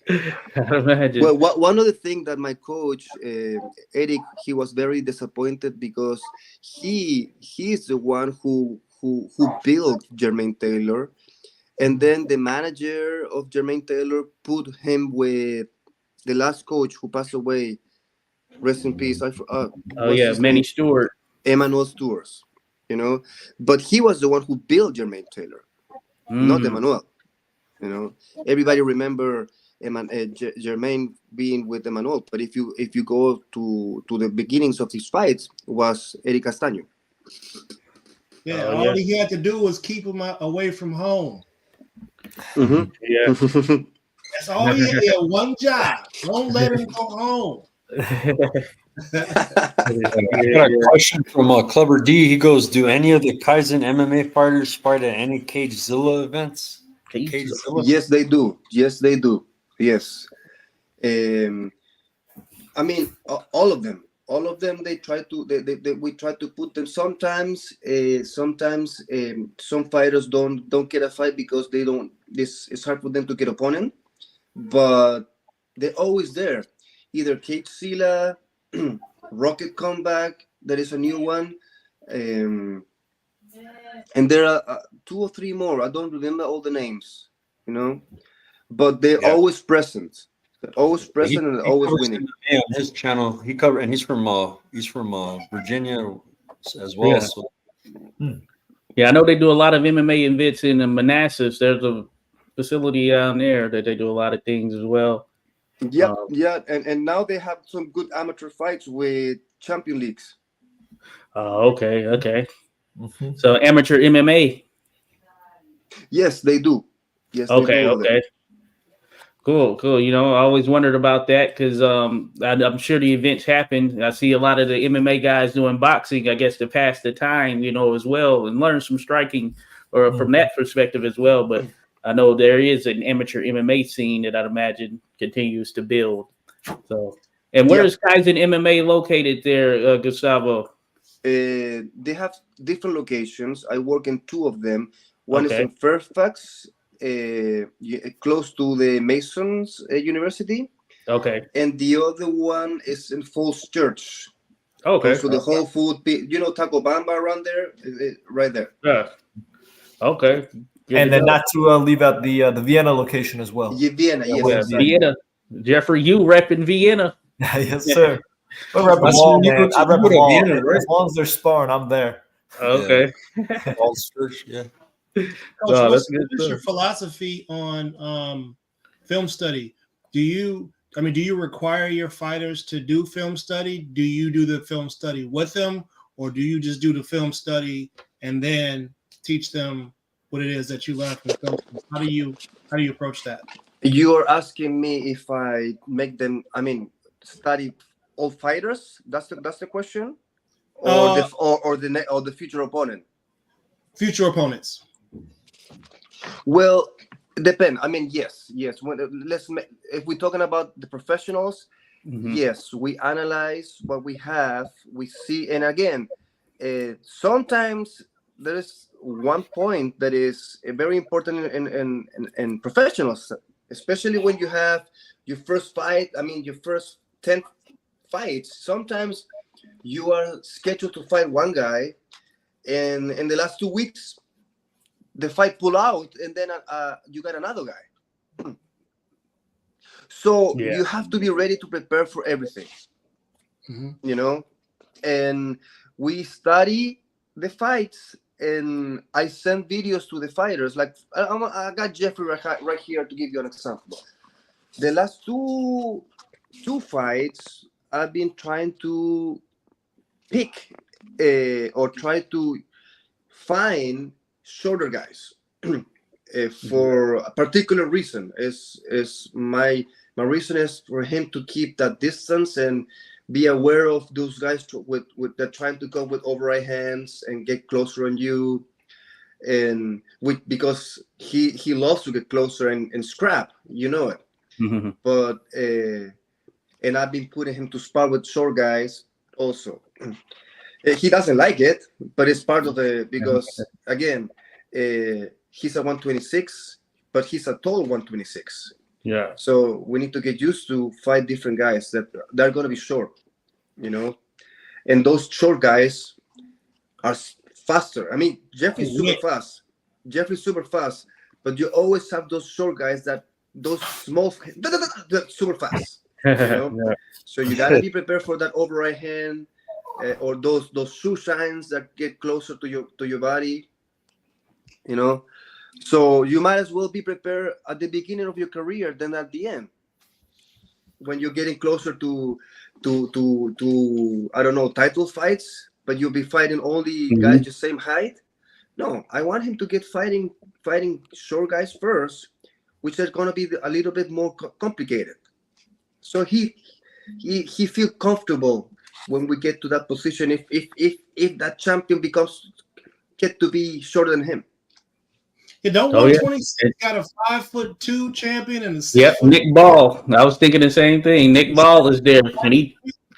I'd imagine. Well, one of the things that my coach Eric, he was very disappointed because he's the one who built Jermaine Taylor, and then the manager of Jermaine Taylor put him with the last coach who passed away. Rest in peace. Oh what's yeah, his Manny name? Stewart. Emmanuel Stewart. You know, but he was the one who built Jermaine Taylor, not Emmanuel. You know, everybody remember Jermaine being with Emmanuel, but if you go to the beginnings of his fights, was Eric Castaño. Yeah, Oh, all yeah. he had to do was keep him away from home. Mm-hmm. Yeah. That's all he had. He had one job. Don't let him go home. I got a question from Clever D. He goes, "Do any of the Kaizen MMA fighters fight at any Cagezilla events?" Cagezilla? Yes, they do. Yes, they do. Yes. I mean, all of them. All of them. They try to. We try to put them. Sometimes some fighters don't get a fight because they don't. It's hard for them to get opponent, but they're always there. Either Cagezilla, Rocket Comeback. There is a new one. And there are 2 or 3 more. I don't remember all the names, you know, but they're always present. They're always present and always winning. On his channel, he's from Virginia as well. Yeah. So. Yeah, I know they do a lot of MMA events in Manassas. There's a facility down there that they do a lot of things as well. Yeah, and now they have some good amateur fights with champion leagues. Oh, okay. Mm-hmm. So amateur MMA. Yes, they do. Yes, okay, they do. Okay. Cool. You know, I always wondered about that because I'm sure the events happen. I see a lot of the MMA guys doing boxing, I guess, to pass the time, you know, as well, and learn some striking or from that perspective as well. But I know there is an amateur MMA scene that I'd imagine continues to build. So, and where is Kaizen MMA located there, Gustavo? They have different locations. I work in 2 of them. One is in Fairfax, close to the Masons University. Okay. And the other one is in Falls Church. Okay. So the whole food, you know, Taco Bamba around there, right there. Yeah. Okay. Good and then not to leave out the Vienna location as well. Yeah, Vienna, yes. Vienna. Jeffrey, you repping Vienna. Yes, sir. I rep them all, man. I rep them all. Vienna, right? As long as they're sparring, I'm there. Okay. Yeah. Coach, what's your philosophy on film study? Do you require your fighters to do film study? Do you do the film study with them, or do you just do the film study and then teach them what it is that you learn from the film? How do you approach that? You're asking me if I make them, study all fighters? That's the question, or the future opponent? Future opponents. Well, depend. Yes. If we're talking about the professionals, yes, we analyze what we have, we see, and again, sometimes there is one point that is very important in professionals, especially when you have your first fight. Your first 10 fights. Sometimes you are scheduled to fight one guy, and in the last 2 weeks, the fight pull out, and then you got another guy. So you have to be ready to prepare for everything, you know. And we study the fights, and I send videos to the fighters. Like I got Jeffrey right here to give you an example. The last two fights, I've been trying to pick or try to find shorter guys for a particular reason. Is my reason is for him to keep that distance and be aware of those guys with that trying to come with overhand hands and get closer on you, and because he loves to get closer and scrap, you know it. But and I've been putting him to spar with short guys also. He doesn't like it, but it's part of the, because again, he's a 126, but he's a tall 126. Yeah. So we need to get used to fight different guys that they're going to be short, you know, and those short guys are faster. I mean, Jeffrey's super fast, but you always have those short guys those small, super fast. You know? Yeah. So you gotta be prepared for that over right hand, or those shoe shines that get closer to your body. You know, so you might as well be prepared at the beginning of your career than at the end, when you're getting closer to I don't know, title fights, but you'll be fighting only guys the same height. No, I want him to get fighting short guys first, which is going to be a little bit more complicated. So he feel comfortable when we get to that position. If that champion get to be shorter than him. You know, 126 got a 5'2" champion and a 6 Yep, Nick Ball. I was thinking the same thing. Nick Ball is there, and he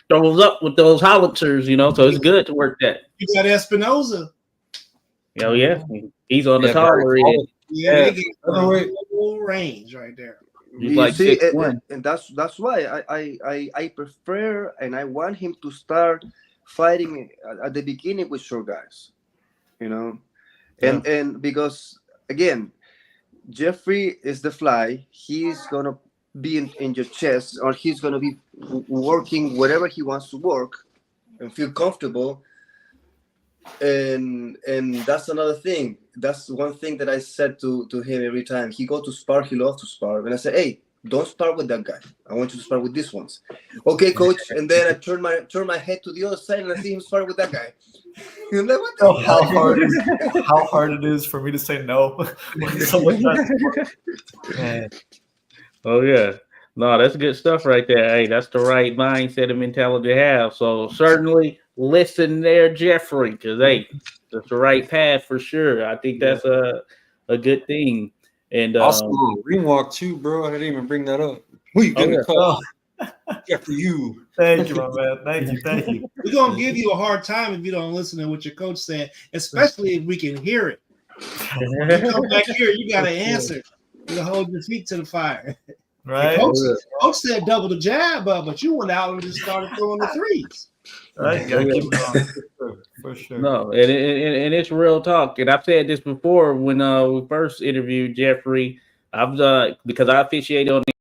throws up with those howitzers, you know, so it's good to work that. You got Espinoza. Oh, yeah. He's on the taller end. Yeah, they get full range right there. He's like 6'1". And that's why I prefer, and I want him to start fighting at the beginning with short guys, you know, and because again, Jeffrey is the fly. He's gonna be in your chest, or he's gonna be working whatever he wants to work and feel comfortable. And that's another thing. That's one thing that I said to him every time he go to spar. He loves to spar, and I said, "Hey, don't spar with that guy. I want you to spar with these ones." Okay, coach. And then I turn my head to the other side, and I see him spar with that guy. You're like, what the how hard it is for me to say no when someone does. Man. Oh, yeah. No, that's good stuff right there. Hey, that's the right mindset and mentality to have. So certainly listen there, Jeffrey, because, hey, that's the right path for sure. I think that's a good thing. And also, ring walk too, bro. I didn't even bring that up. Who you gonna call? Jeffrey, you. Thank you, my man. Thank you. We're gonna give you a hard time if you don't listen to what your coach said, especially if we can hear it. When you come back here, you got to answer. You hold your feet to the fire. Right. Coach said double the jab, but you went out and just started throwing the threes. Right. You gotta keep it going. For sure. No, and it's real talk. And I've said this before when we first interviewed Jeffrey. Because I officiated on the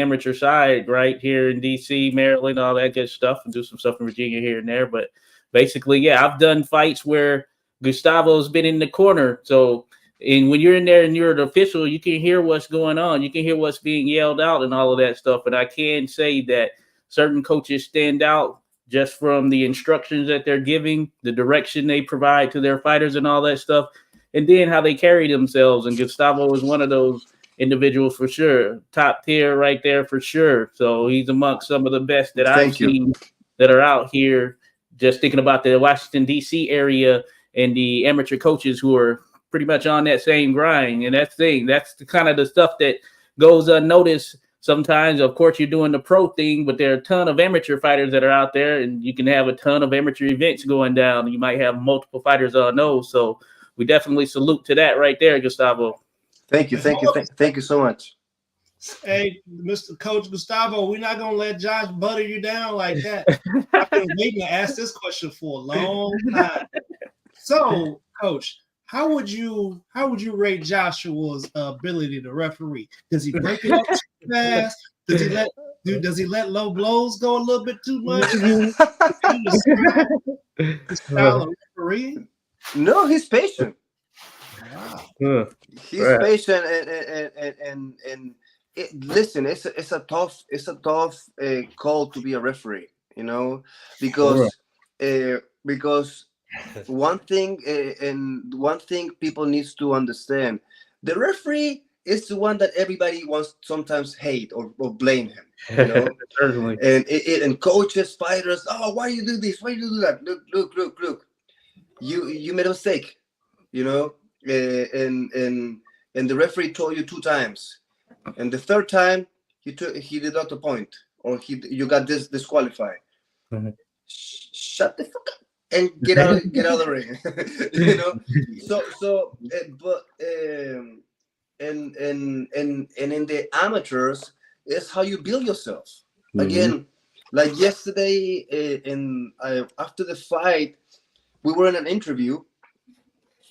amateur side right here in DC, Maryland, all that good stuff, and do some stuff in Virginia here and there. But basically, yeah, I've done fights where Gustavo's been in the corner. So, and when you're in there and you're an official, you can hear what's going on. You can hear what's being yelled out and all of that stuff. And I can say that certain coaches stand out just from the instructions that they're giving, the direction they provide to their fighters and all that stuff, and then how they carry themselves. And Gustavo is one of those individuals for sure. Top tier right there for sure. So he's amongst some of the best that I've seen that are out here. Just thinking about the Washington, D.C. area and the amateur coaches who are pretty much on that same grind. And that's the kind of the stuff that goes unnoticed. Sometimes, of course, you're doing the pro thing, but there are a ton of amateur fighters that are out there, and you can have a ton of amateur events going down. You might have multiple fighters on those. So we definitely salute to that right there, Gustavo. Thank you so much. Hey, Mr. Coach Gustavo, we're not gonna let Josh butter you down like that. I've been waiting to ask this question for a long time. So, Coach, how would you rate Joshua's ability to referee? Does he break it up too fast? Does he let low blows go a little bit too much? His style of refereeing? No, he's patient. Wow. He's patient, and listen, it's a tough call to be a referee, you know, because one thing people needs to understand: the referee is the one that everybody wants sometimes hate or blame him, you know. Certainly. And coaches, fighters, oh, why you do this? Why you do that? Look. You made a mistake, you know, and the referee told you 2 times, and the 3rd time he deducted a point, or you got disqualified. Mm-hmm. shut the fuck up and get out of the ring. You know, but and in the amateurs, it's how you build yourself. Again, like yesterday, after the fight, we were in an interview,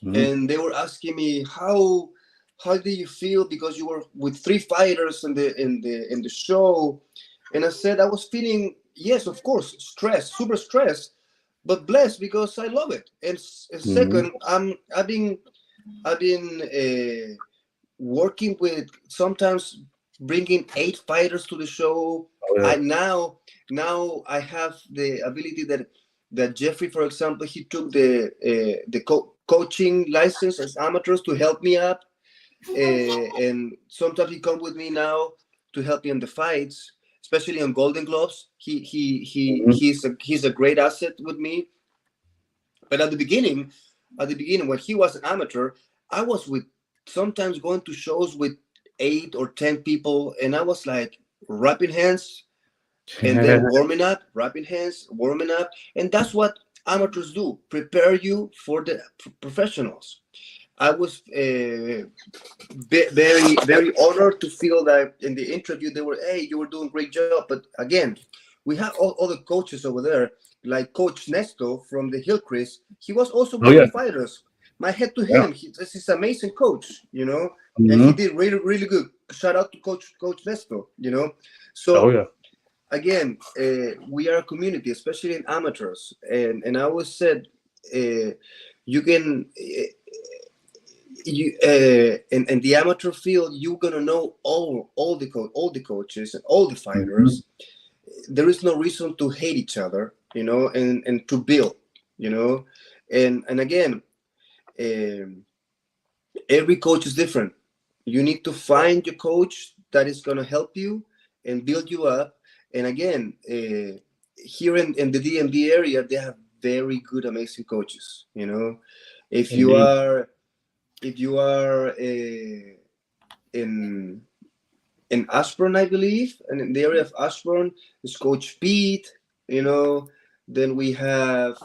and they were asking me how do you feel because you were with 3 fighters in the show, and I said I was feeling, yes, of course, stressed, super stressed, but blessed because I love it. And second, I've been working with, sometimes bringing 8 fighters to the show. I now I have the ability that Jeffrey, for example, he took the coaching license as amateurs to help me up, and sometimes he come with me now to help me in the fights, especially on Golden Gloves. He's a great asset with me. But at the beginning, when he was an amateur, I was sometimes going to shows with 8 or 10 people, and I was like wrapping hands and then warming up, wrapping hands, warming up. And that's what amateurs do, prepare you for the professionals. I was very, very honored to feel that in the interview they were, hey, you were doing a great job. But again, we have all the coaches over there, like Coach Nesto from the Hillcrest. He was also one of the fighters. My head to him, this is amazing coach, you know, and he did really, really good. Shout out to Coach Nesto, you know. So again, we are a community, especially in amateurs, and I always said, you can. In the amateur field, you're gonna know all the coaches and all the fighters. There is no reason to hate each other, you know, and to build, you know, and again, every coach is different. You need to find your coach that is gonna help you and build you up. And again, here in the DMV area, they have very good, amazing coaches. You know, if you are in Ashburn, I believe, and in the area of Ashburn is Coach Pete. You know, then we have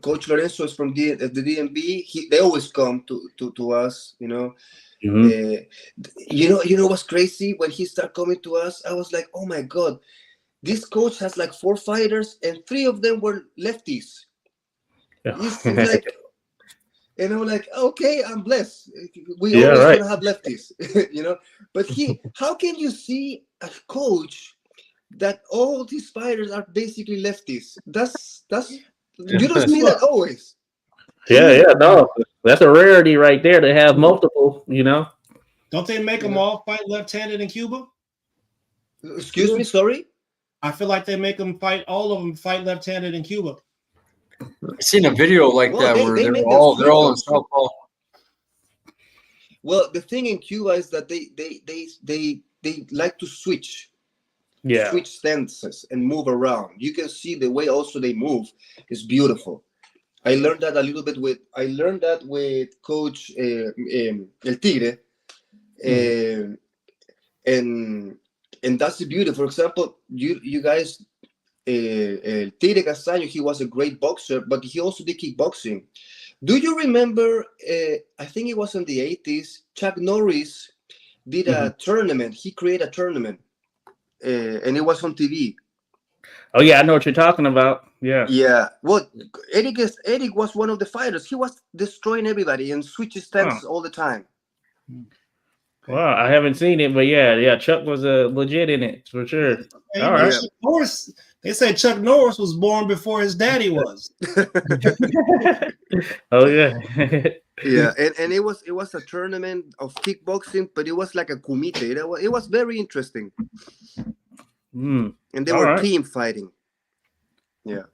Coach Lorenzo is from the DMV. They always come to us. You know. You know what's crazy? When he started coming to us, I was like, oh my God, this coach has like 4 fighters and 3 of them were lefties. Like, and I'm like, okay, I'm blessed. We always gonna have lefties, you know. But how can you see a coach that all these fighters are basically lefties? That's you don't see that always. No, that's a rarity right there to have multiple, you know. Don't they make them all fight left-handed in Cuba? Excuse me, sorry? I feel like they make them fight, all of them fight left-handed in Cuba. I've seen a video like that where they're all in southpaw. Well, the thing in Cuba is that they like to switch stances and move around. You can see the way also they move is beautiful. I learned that a little bit with Coach El Tigre, and that's the beauty. For example, you guys, El Tigre Castaño, he was a great boxer, but he also did kickboxing. Do you remember? I think it was in the 80s. Chuck Norris did a tournament. He created a tournament, and it was on TV. Oh yeah, I know what you're talking about. Yeah. Well, Eric was one of the fighters. He was destroying everybody and switching stances all the time. Well, I haven't seen it, but yeah, Chuck was legit in it for sure. All right. Chuck Norris, they say Chuck Norris was born before his daddy was. Oh yeah. Yeah, and it was a tournament of kickboxing, but it was like a kumite. It was very interesting. And they were team fighting. Yeah.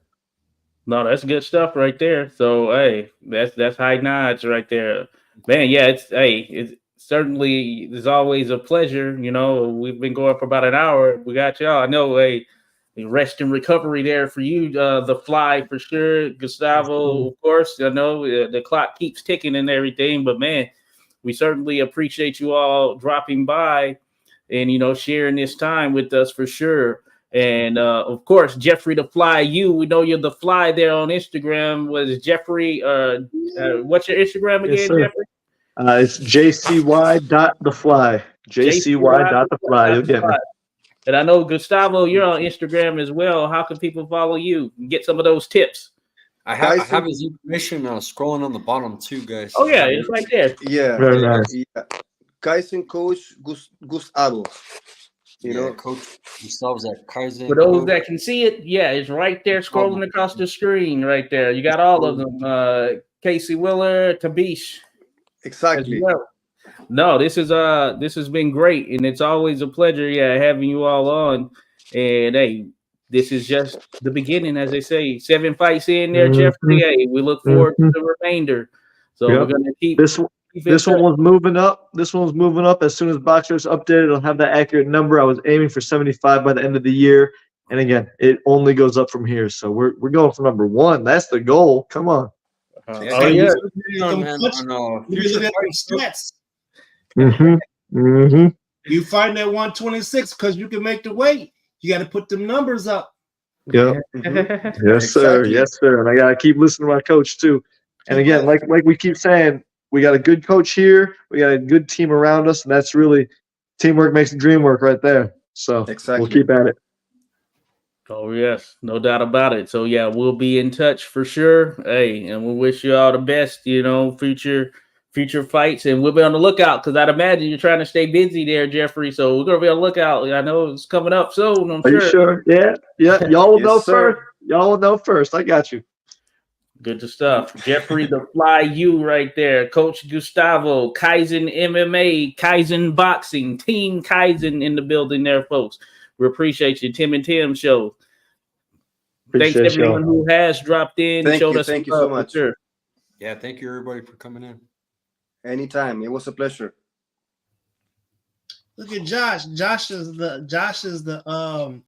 No, that's good stuff right there. So hey, that's high notch right there, man. Yeah, it's certainly is always a pleasure. You know, we've been going for about an hour. We got y'all. I know rest and recovery there for you, the fly for sure, Gustavo. Of course, I know the clock keeps ticking and everything, but man, we certainly appreciate you all dropping by and sharing this time with us for sure. And of course, Jeffrey the Fly, we know you're the Fly there on Instagram. Was Jeffrey? What's your Instagram again, Yes, sir. Jeffrey? It's jcy.thefly. jcy.thefly. You'll get me. And I know Gustavo, you're on Instagram as well. How can people follow you and get some of those tips? I have his information scrolling on the bottom too, guys. Oh yeah, it's right there. Yeah, Very nice. Yeah. Kaizen coach Gustavo. You know, Coach Gustavo's at Kaizen. For those that can see it, it's right there, scrolling across the screen, right there. You got all of them. Casey Wheeler, Tabish. exactly. Well. No, this has been great, and it's always a pleasure, having you all on. And hey, this is just the beginning, as they say. 7 fights in there, Jeffrey. Hey, we look forward to the remainder. So we're gonna keep this one was moving up. This one was moving up. As soon as Boxers updated, it'll have that accurate number. I was aiming for 75 by the end of the year. And again, it only goes up from here. So we're going for number 1. That's the goal. Come on. You fighting at 126 because you can make the weight. You got to put them numbers up. Yeah. Yes, sir. Yes, sir. And I gotta keep listening to my coach too. And again, like we keep saying, we got a good coach here. We got a good team around us, and that's really teamwork makes the dream work right there. So we'll keep at it. Oh yes, no doubt about it. So we'll be in touch for sure. Hey, and we wish you all the best. Future fights, and we'll be on the lookout because I'd imagine you're trying to stay busy there, Jeffrey. So we're gonna be on the lookout. I know it's coming up soon. I'm Are sure. You sure? Yeah. Y'all will know first. Y'all will know first. I got you. Good stuff. Jeffrey the Fly right there. Coach Gustavo, Kaizen MMA, Kaizen Boxing, Team Kaizen in the building there, folks. We appreciate you. Tim and Tim show. Thanks to everyone who has dropped in. Thank you so much. Sure. Yeah, thank you everybody for coming in. Anytime. It was a pleasure. Look at Josh. Josh is the